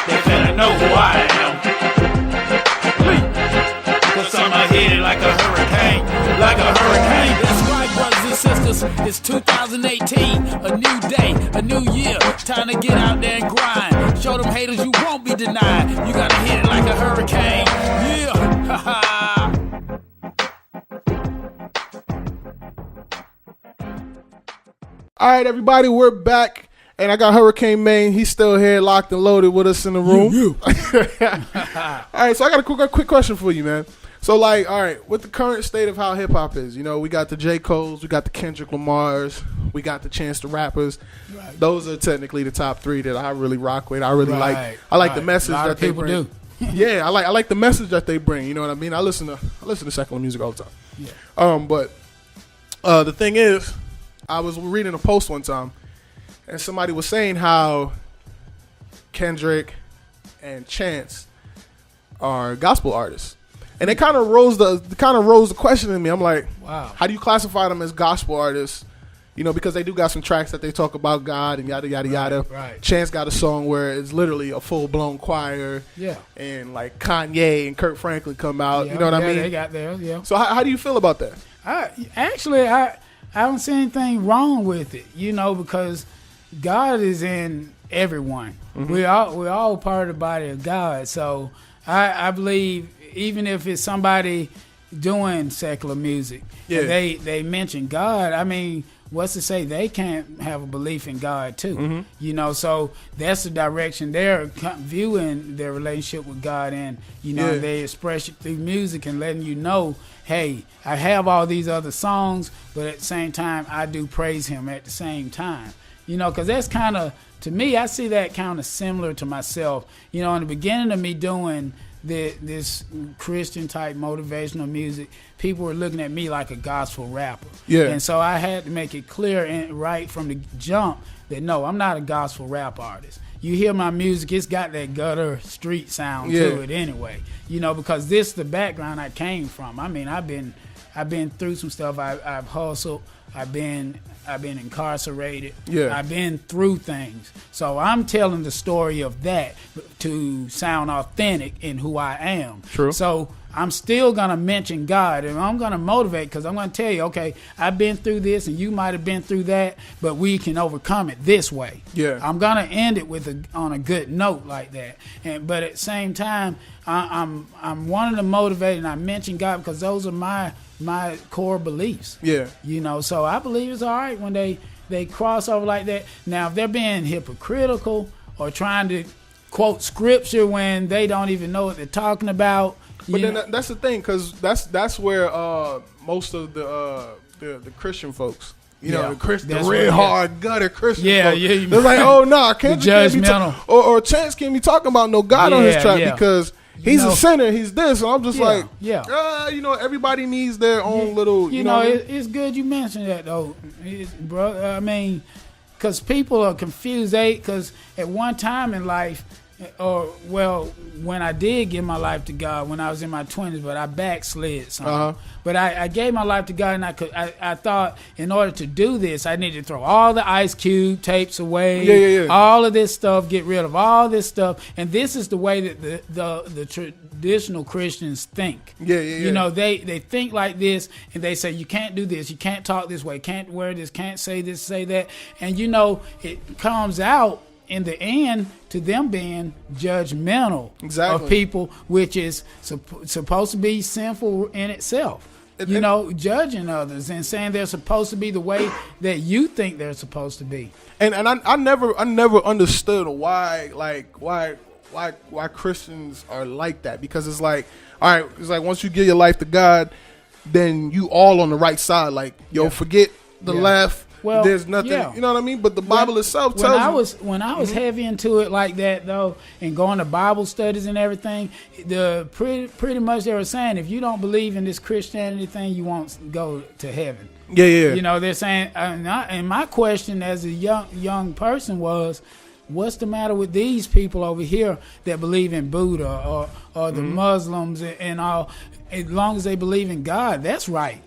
They better know who I am. Cause I'ma hit it like a hurricane, like a hurricane. That's right, brothers and sisters, it's 2018, a new day, a new year. Time to get out there and grind. Show them haters you won't be denied. You gotta hit it like a hurricane. Yeah, ha. All right, everybody, we're back, and I got Hurricane Maine. He's still here, locked and loaded with us in the room. All right, so I got a quick question for you, man. So, like, all right, with the current state of how hip hop is, you know, we got the J. Cole's, we got the Kendrick Lamars, we got the Chance the Rappers. Right. Those are technically the top three that I really rock with. I really like. I like the message that they bring. Do. Yeah, I like the message that they bring. You know what I mean? I listen to secular music all the time. Yeah. But the thing is, I was reading a post one time, and somebody was saying how Kendrick and Chance are gospel artists, and it kind of rose the question in me. I'm like, wow, how do you classify them as gospel artists? You know, because they do got some tracks that they talk about God and yada yada yada. Right. Chance got a song where it's literally a full blown choir. Yeah. And like Kanye and Kirk Franklin come out. Yeah, you know what I mean? They got there. Yeah. So how do you feel about that? I don't see anything wrong with it, you know, because God is in everyone. Mm-hmm. We're all part of the body of God. So I believe even if it's somebody doing secular music, they mention God, I mean, what's to say they can't have a belief in God too? Mm-hmm. You know, so that's the direction they're viewing their relationship with God in. You know, they express it through music and letting you know, hey, I have all these other songs, but at the same time, I do praise Him at the same time. You know, because that's kind of, to me, I see that kind of similar to myself. You know, in the beginning of me doing this Christian type motivational music, people were looking at me like a gospel rapper. Yeah. And so I had to make it clear and right from the jump that no, I'm not a gospel rap artist. You hear my music, it's got that gutter street sound to it anyway. You know, because this is the background I came from. I mean, I've been through some stuff. I've hustled. I've been incarcerated. Yeah. I've been through things. So I'm telling the story of that to sound authentic in who I am. True. So I'm still going to mention God, and I'm going to motivate because I'm going to tell you, okay, I've been through this and you might have been through that, but we can overcome it this way. Yeah. I'm going to end it on a good note like that. But at the same time, I'm wanting to motivate, and I mention God because those are my core beliefs. Yeah. You know, so I believe it's all right when they cross over like that. Now, if they're being hypocritical or trying to quote scripture when they don't even know what they're talking about. But then that's the thing, because that's where most of the Christian folks, you know, the red hard gutter Christian folks, they're like, oh no, Kendrick can't be or Chance can't be talking about no God on his track because he's a sinner, he's this, and I'm just everybody needs their own little. You know, it's good you mentioned that though, bro. I mean, because people are confused. Because at one time in life, when I did give my life to God when I was in my 20s, but I backslid some. But I gave my life to God, and I thought in order to do this, I needed to throw all the Ice Cube tapes away, all of this stuff, get rid of all this stuff, and this is the way that the traditional Christians think. You know, they think like this, and they say you can't do this, you can't talk this way, can't wear this, can't say this, say that, and you know it comes out in the end to them being judgmental of people, which is supposed to be sinful in itself. You know, judging others and saying they're supposed to be the way that you think they're supposed to be. And I never understood why Christians are like that, because it's like, all right, it's like once you give your life to God, then you all on the right side. Like, forget the left. Well, there's nothing, you know what I mean? But the Bible itself tells you. When I was heavy into it like that, though, and going to Bible studies and everything, pretty much they were saying, if you don't believe in this Christianity thing, you won't go to heaven. You know, they're saying, and my question as a young person was, what's the matter with these people over here that believe in Buddha or the Muslims and all? As long as they believe in God, that's right?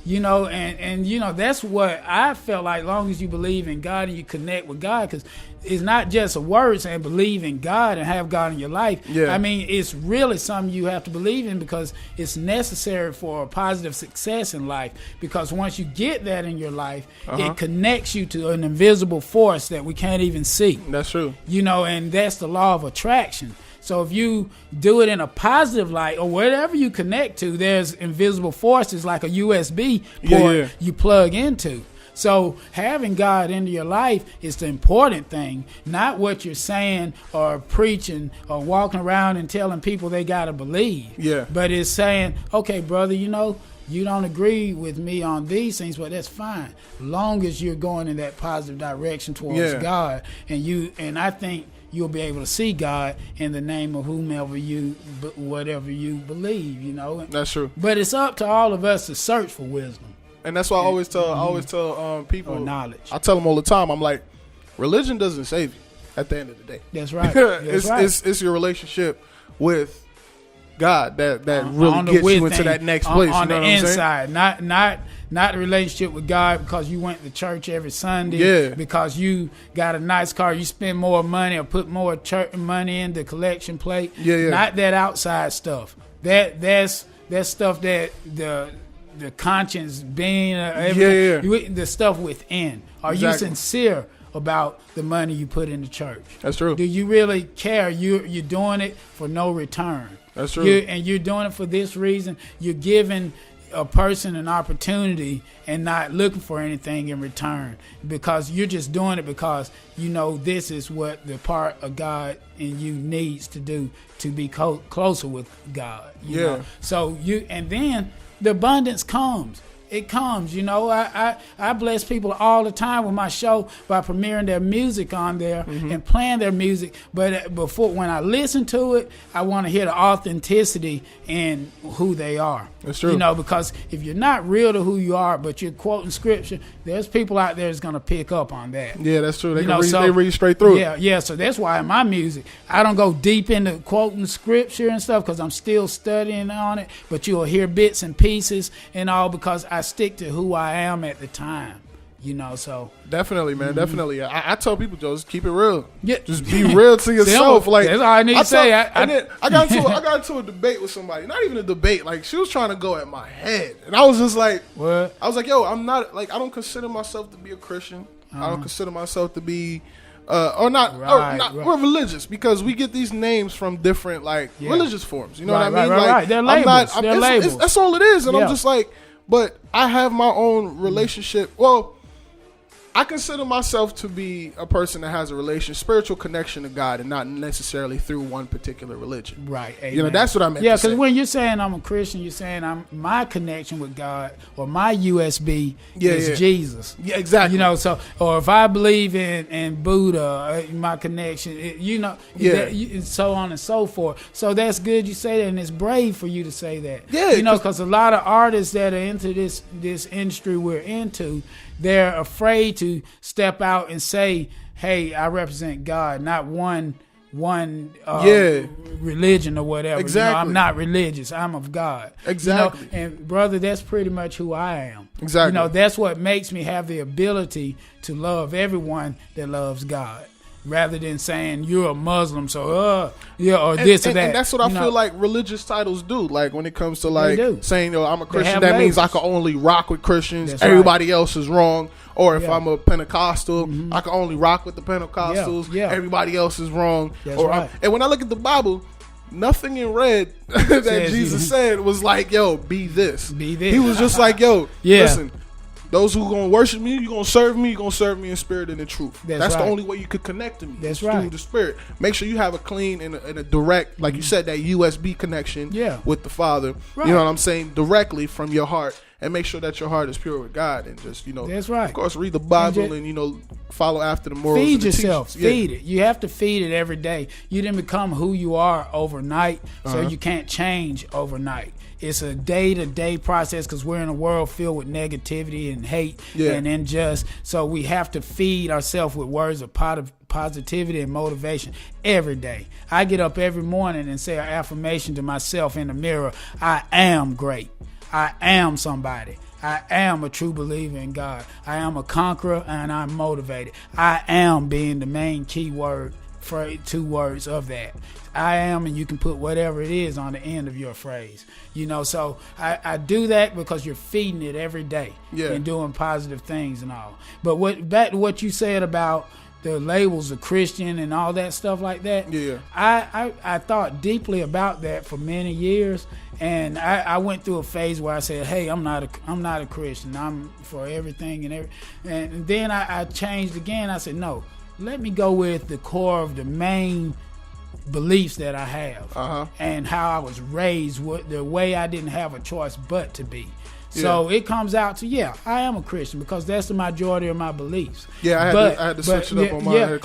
You know, and you know, that's what I felt like. As long as you believe in God and you connect with God, because it's not just a word saying believe in God and have God in your life. I mean, it's really something you have to believe in, because it's necessary for a positive success in life. Because once you get that in your life, it connects you to an invisible force that we can't even see. That's true. You know, and that's the law of attraction. So if you do it in a positive light, or whatever you connect to, there's invisible forces like a USB port you plug into. So having God into your life is the important thing, not what you're saying or preaching or walking around and telling people they got to believe. But it's saying, okay, brother, you know, you don't agree with me on these things, but that's fine, long as you're going in that positive direction towards God. And I think you'll be able to see God in the name of whatever you believe, you know. That's true. But it's up to all of us to search for wisdom. And that's why I always tell people, or knowledge. I tell them all the time, I'm like, religion doesn't save you at the end of the day. That's right. It's your relationship with God that really gets you into that next place. On you know the what inside, not the relationship with God because you went to church every Sunday, because you got a nice car, you spend more money or put more church money in the collection plate. Not that outside stuff. That's stuff that the conscience being the stuff within. Are you sincere about the money you put in the church? That's true. Do you really care? You're doing it for no return. That's true. And you're doing it for this reason. You're giving a person an opportunity and not looking for anything in return, because you're just doing it because you know this is what the part of God in you needs to do to be closer with God. You know? So and then the abundance comes. It comes, you know. I bless people all the time with my show by premiering their music on there and playing their music. But when I listen to it, I want to hear the authenticity in who they are. That's true. You know, because if you're not real to who you are, but you're quoting scripture, there's people out there that's going to pick up on that. Yeah, that's true. They read straight through it. Yeah. So that's why in my music, I don't go deep into quoting scripture and stuff because I'm still studying on it. But you'll hear bits and pieces and all because I stick to who I am at the time. You know, so definitely, man, definitely. I tell people, Joe, just keep it real. Just be real to yourself. Like that's all I need to say. Then I got into a debate with somebody. Not even a debate. Like she was trying to go at my head, and I was just like, "What?" I was like, "Yo, I'm not like I don't consider myself to be a Christian. I don't consider myself to be." We're religious because we get these names from different religious forms. You know what I mean? Right. They're labels. They're labels. That's all it is, and I'm just like, but I have my own relationship. Well, I consider myself to be a person that has a spiritual connection to God, and not necessarily through one particular religion. Right. Amen. You know, that's what I meant. Yeah, to say. because when you're saying I'm a Christian, you're saying my connection with God, or my USB is Jesus. Yeah, exactly. You know, so, or if I believe in Buddha, my connection, and so on and so forth. So that's good you say that, and it's brave for you to say that. Yeah, you know, because a lot of artists that are into this industry we're into, they're afraid to step out and say, "Hey, I represent God," not one religion or whatever. Exactly. You know, I'm not religious. I'm of God. Exactly. You know, and brother, that's pretty much who I am. Exactly. You know, that's what makes me have the ability to love everyone that loves God, rather than saying you're a Muslim, so or this or that. And that's what I feel like religious titles do. Like when it comes to saying, I'm a Christian, that labels. means I can only rock with Christians. That's Everybody else is wrong. Or if Yeah. I'm a Pentecostal, I can only rock with the Pentecostals. Yeah. Everybody else is wrong. That's right. And when I look at the Bible, nothing in red that Says Jesus said was like, yo, be this. Be this. He was just like, yo, Yeah. listen, those who going to worship me, you're going to serve me, you're going to serve me in spirit and in truth. That's right. the only way you could connect to me. That's through right. the spirit. Make sure you have a clean and a direct, like you said, that USB connection with the Father. Right. You know what I'm saying? Directly from your heart. And make sure that your heart is pure with God, and just, That's right. of course, read the Bible and follow after the morals. Feed and the yourself. teachings. Feed it. You have to feed it every day. You didn't become who you are overnight, so you can't change overnight. It's a day-to-day process because we're in a world filled with negativity and hate and unjust. So we have to feed ourselves with words of positivity and motivation every day. I get up every morning and say an affirmation to myself in the mirror. I am great. I am somebody. I am a true believer in God. I am a conqueror, and I'm motivated. I am being the main key word, 2 words of that. I am, and you can put whatever it is on the end of your phrase. So I do that because you're feeding it every day and doing positive things and all. But back to what you said about the labels of Christian and all that stuff like that. Yeah, I thought deeply about that for many years, and I went through a phase where I said, "Hey, I'm not a Christian. I'm for everything and then I changed again. I said, no, let me go with the core of the main beliefs that I have and how I was raised, the way I didn't have a choice but to be." So it comes out to, I am a Christian because that's the majority of my beliefs. Yeah, I had to switch it up on mine.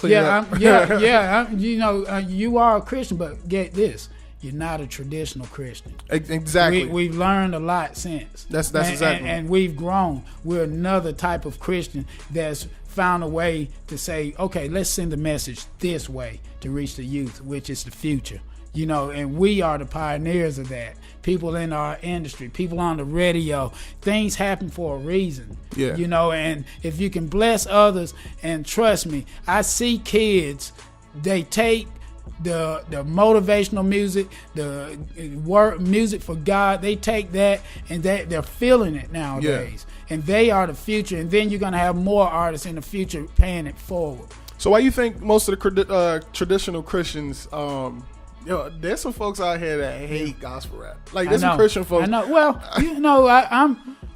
You are a Christian, but get this. You're not a traditional Christian. Exactly. We've learned a lot since. That's exactly. And we've grown. We're another type of Christian that's found a way to say, okay, let's send the message this way to reach the youth, which is the future. And we are the pioneers of that. People in our industry, people on the radio, things happen for a reason. Yeah. And if you can bless others, and trust me, I see kids, they take the motivational music, the music for God, they take that and they're feeling it nowadays. Yeah. And they are the future. And then you're going to have more artists in the future paying it forward. So why you think most of the traditional Christians, there's some folks out here that hate gospel rap. Like there's some Christian folks. I know. Well,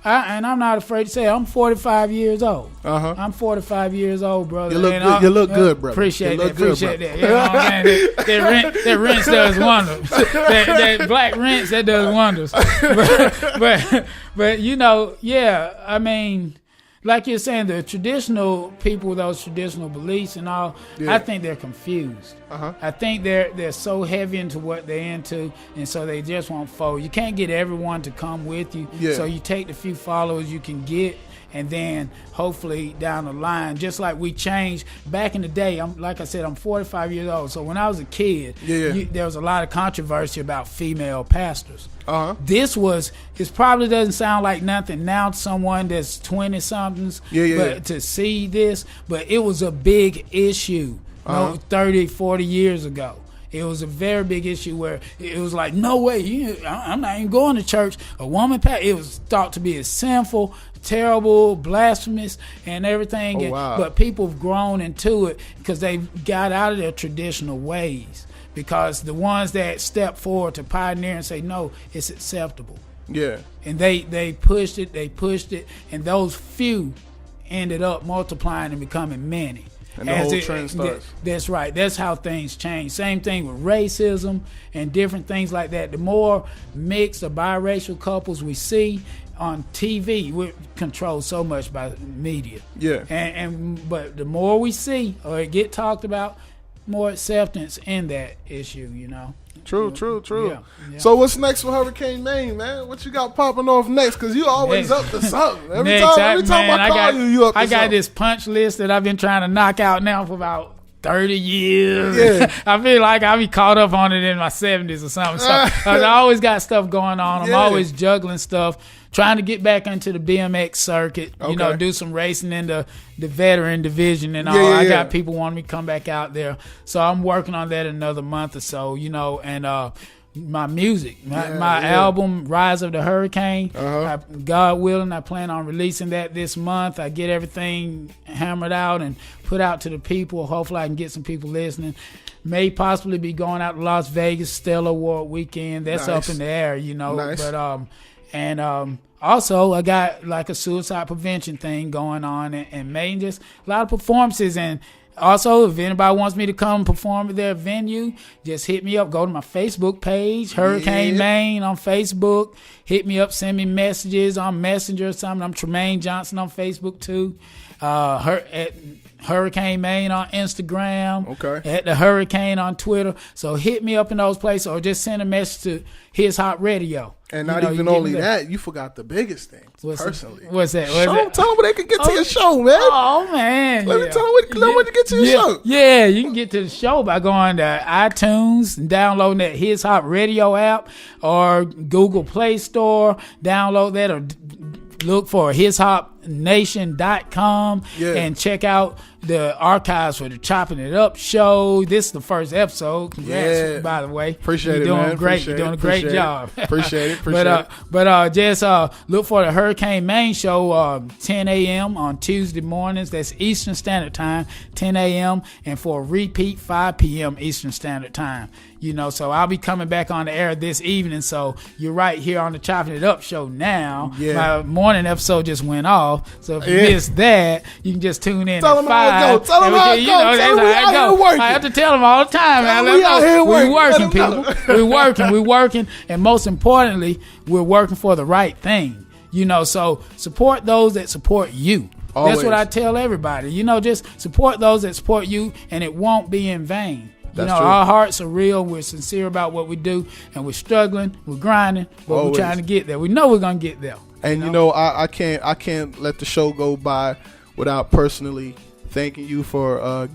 I'm not afraid to say I'm 45 years old. I'm 45 years old, brother. You look good, brother. Appreciate that. You know what I'm saying? That rinse does wonders. that black rinse that does wonders. But I mean, like you're saying, the traditional people with those traditional beliefs and all, I think they're confused. I think they're so heavy into what they're into, and so they just won't fold. You can't get everyone to come with you, so you take the few followers you can get, and then hopefully down the line, just like we changed back in the day. Like I said, I'm 45 years old, so when I was a kid, there was a lot of controversy about female pastors. This probably doesn't sound like nothing now to someone that's 20-somethings, but to see this, but it was a big issue 30, 40 years ago. It was a very big issue where it was like, no way, I'm not even going to church. A woman, it was thought to be as sinful, terrible, blasphemous, and everything. But people have grown into it because they got out of their traditional ways. Because the ones that step forward to pioneer and say, no, it's acceptable. Yeah. And they pushed it, and those few ended up multiplying and becoming many. And the whole trend starts. That's right. That's how things change. Same thing with racism and different things like that. The more mixed or biracial couples we see on TV, we're controlled so much by media. Yeah. But the more we see or it get talked about, more acceptance in that issue, True. Yeah. So what's next for Hurricane Maine, man? What you got popping off next? Because you always up to something. Every time I call you up to something. I got this punch list that I've been trying to knock out now for about 30 years. Yeah. I feel like I'll be caught up on it in my 70s or something. So I always got stuff going on. I'm always juggling stuff, trying to get back into the BMX circuit, do some racing in the veteran division and all. I got people wanting me to come back out there. So I'm working on that another month or so, and my music, my album, Rise of the Hurricane, God willing, I plan on releasing that this month. I get everything hammered out and put out to the people. Hopefully I can get some people listening. May possibly be going out to Las Vegas, Stellar Award weekend. That's up in the air, Nice. But also, I got like a suicide prevention thing going on, and Maine, just a lot of performances. And also, if anybody wants me to come perform at their venue, just hit me up. Go to my Facebook page, Hurricane Maine on Facebook. Hit me up, send me messages on Messenger or something. I'm Tremaine Johnson on Facebook too. At Hurricane Maine on Instagram. Okay. At the Hurricane on Twitter. So hit me up in those places, or just send a message to His Hot Radio. And not even only that, you forgot the biggest thing. Personally, what's that? Tell them where they can get to your show, man. Oh man, Let me tell them where to get to your show. Yeah, you can get to the show by going to iTunes and downloading that His Hot Radio app, or Google Play Store. Download that, or look for hishopnation.com and check out the archives for the Chopping It Up show. This is the first episode. Congrats, by the way. Appreciate it, You're doing man. great. You're doing a great job. Appreciate it. But just look for the Hurricane Maine show 10 a.m. on Tuesday mornings. That's Eastern Standard Time, 10 a.m. And for a repeat, 5 p.m. Eastern Standard Time. So I'll be coming back on the air this evening. So you're right here on the Chopping It Up show now. Yeah. My morning episode just went off. So if you missed that, you can just tune in Tell at them 5. how it go. Tell them how it go. Tell them we out here working. I have to tell them all the time, man. We out here working. We're working, people. We're working. And most importantly, we're working for the right thing. So support those that support you. Always. That's what I tell everybody. Just support those that support you, and it won't be in vain. That's true. Our hearts are real. We're sincere about what we do, and we're struggling. We're grinding, but we're trying to get there. We know we're gonna get there. And I can't let the show go by without personally thanking you for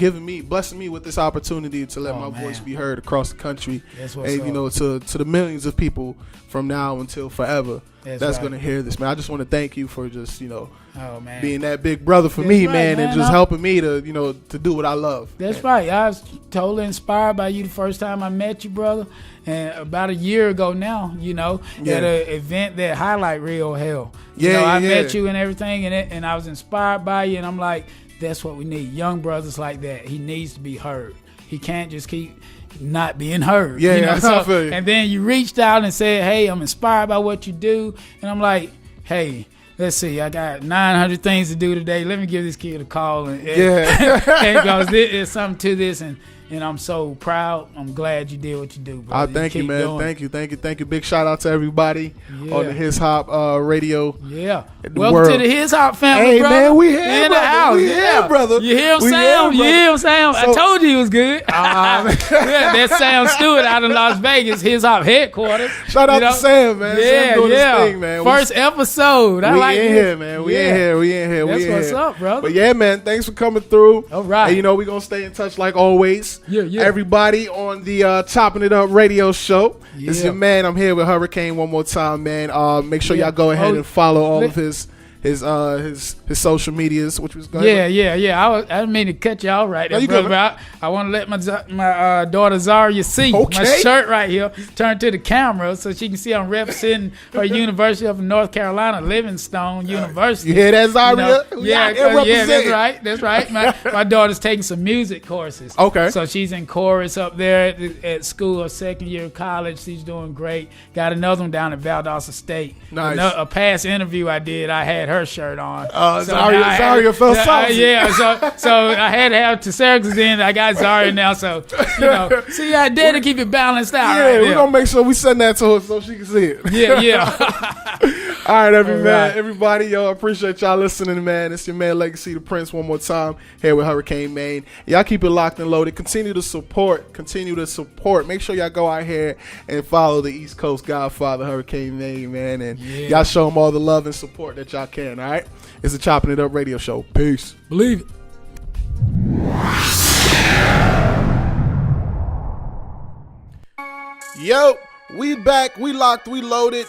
blessing me with this opportunity to let my voice be heard across the country. That's what's up. To the millions of people from now until forever that's right. gonna hear this, man. I just want to thank you for just man. being that big brother for me, man, and just helping me to to do what I love. That's right. I was totally inspired by you the first time I met you, brother, and about a year ago now, at an event that Highlight Reel held. I met you and everything, and I was inspired by you, and I'm like, that's what we need. Young brothers like that. He needs to be heard. He can't just keep not being heard. I feel you. And then you reached out and said, hey, I'm inspired by what you do. And I'm like, hey, let's see, I got 900 things to do today. Let me give this kid a call. And because there's something to this. And I'm so proud. I'm glad you did what you do, bro. Thank you, man. Thank you. Big shout out to everybody on the His Hop Radio. Yeah. Welcome to the His Hop family, hey, brother. Man, we here, in the house. We here, brother. You hear him, Sam? You hear him, Sam? I told you he was good. That's Sam Stewart out in Las Vegas, His Hop headquarters. Shout out to Sam, man. Sam doing his thing, man. First episode. I like in here, man. We in here. That's what's up, brother. But yeah, man, thanks for coming through. All right. And we're going to stay in touch like always. Yeah. Everybody on the Chopping It Up radio show. It's your man. I'm here with Hurricane one more time, man. Make sure y'all go ahead and follow all of his social medias, which was going. Yeah. I didn't mean to cut you off right there, brother. I want to let my daughter Zaria see my shirt right here. Turn to the camera so she can see I'm representing her University of North Carolina, Livingstone University. You hear that, Zaria? That's right. My daughter's taking some music courses. Okay. So she's in chorus up there at school, her second year of college. She's doing great. Got another one down at Valdosta State. Nice. A past interview I did, I had her her shirt on. Zaria felt something. So I had to have Tessericus then. I got Zaria now. So, see, I did to keep it balanced out. Yeah, right we're going to make sure we send that to her so she can see it. Yeah. All right, everybody. Yo, I appreciate y'all listening, man. It's your man, Legaci the Prince, one more time here with Hurricane Maine. Y'all keep it locked and loaded. Continue to support. Make sure y'all go out here and follow the East Coast Godfather, Hurricane Maine, man. And y'all show him all the love and support that y'all can, all right? It's a Chopping It Up radio show. Peace. Believe it. Yo, we back. We locked. We loaded.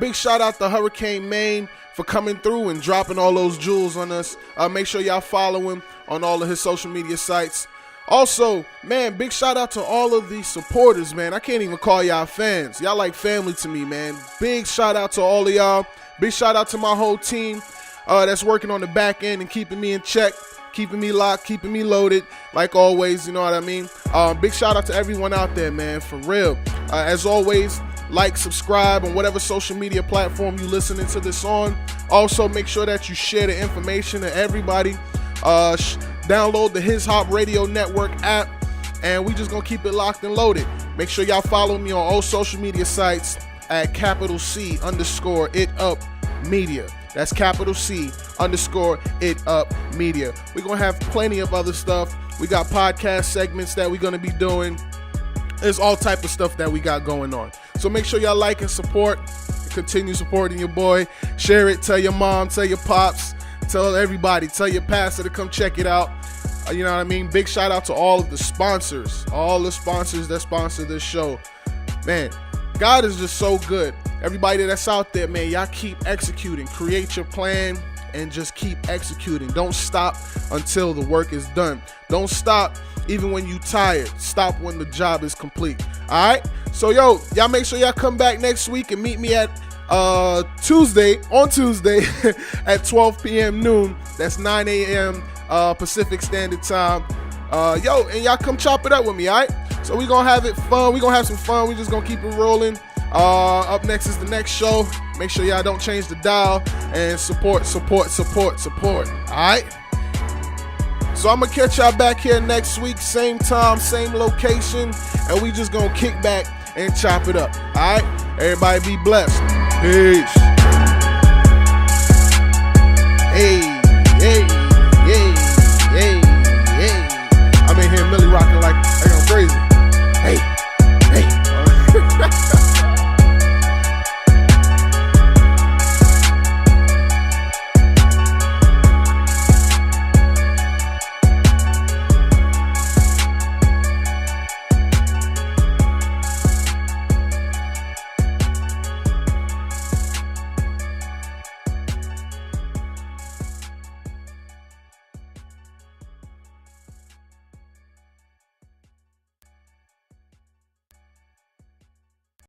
Big shout out to Hurricane Maine for coming through and dropping all those jewels on us. Make sure y'all follow him on all of his social media sites. Also, man, big shout out to all of the supporters, man. I can't even call y'all fans. Y'all like family to me, man. Big shout out to all of y'all. Big shout out to my whole team that's working on the back end and keeping me in check, keeping me locked, keeping me loaded, like always, you know what I mean? Big shout out to everyone out there, man, for real. As always, like, subscribe on whatever social media platform you listening to this on. Also, make sure that you share the information to everybody. Download the His Hop Radio Network app, and we just gonna keep it locked and loaded. Make sure y'all follow me on all social media sites at @C_IT_UP_media. That's @C_IT_UP_media. We're gonna have plenty of other stuff. We got podcast segments that we're gonna be doing. There's all type of stuff that we got going on. So make sure y'all like and support. Continue supporting your boy. Share it. Tell your mom. Tell your pops. Tell everybody. Tell your pastor to come check it out. You know what I mean? Big shout out to all of the sponsors. All the sponsors that sponsor this show. Man, God is just so good. Everybody that's out there, man, y'all keep executing. Create your plan and just keep executing. Don't stop until the work is done. Don't stop even when you tired. Stop when the job is complete. All right? So, yo, y'all make sure y'all come back next week and meet me at Tuesday at 12 p.m. noon. That's 9 a.m. Pacific Standard Time. And y'all come chop it up with me, all right? So we going to have it fun. We going to have some fun. We just going to keep it rolling. Up next is the next show. Make sure y'all don't change the dial and support. All right? So I'm going to catch y'all back here next week. Same time, same location. And we just going to kick back and chop it up. All right? Everybody be blessed. Peace. Hey.